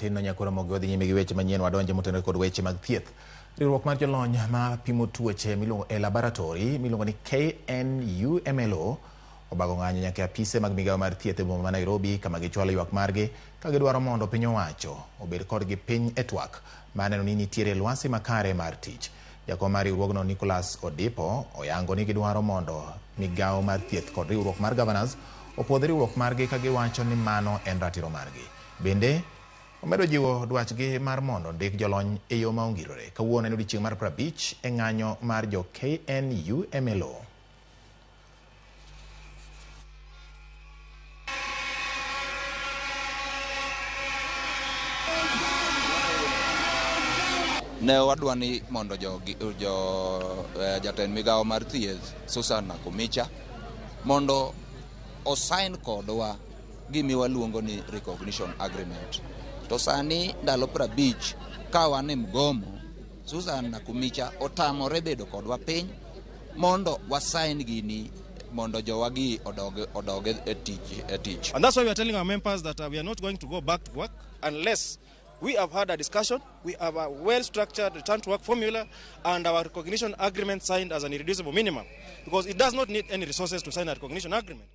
matin nyaka Ramogi odhi nyime gi weche manyien wadonje motenore kod weche mag thieth. Riwruok mar jolony mapimo tuoche miluongo e laboratory miluongo ni KNUMLO obago ng'anyo nyaka apise mag migao mar thieth e boma ma Nairobi kama gichwalo ywak margi ka gidwaro mondo piny owacho obed kodgi piny e twak maneno ni nitiere lwasi makare mar tich. Jakom mar riwruogno Nicholas Odipo oyango ni gidwaro mondo migao mar thieth kod riwruok mar governors opuodh riwruok margi ka giwacho ni mano en ratiro margi. Bende omedo jiwo dwachgi mar mondo ndik jolony e yo ma ongirore. Kawuono en odiechieng' mar 50 e ng'anyo mar jo KNUMLO. Ne wadwani mondo jatend migao mar thieth Susan Nakumicha mondo osign kodwa gimi waluongo ni recognition agreement. To sani ndalo 50 ka wan e mgomo, Susan Nakumicha otamore bedo kodwa piny mondo wasign gini mondo jowagi odog e tich. And that's why we are telling our members that we are not going to go back to work unless we have had a discussion, we have a well-structured return to work formula and our recognition agreement signed as an irreducible minimum, because it does not need any resources to sign a recognition agreement.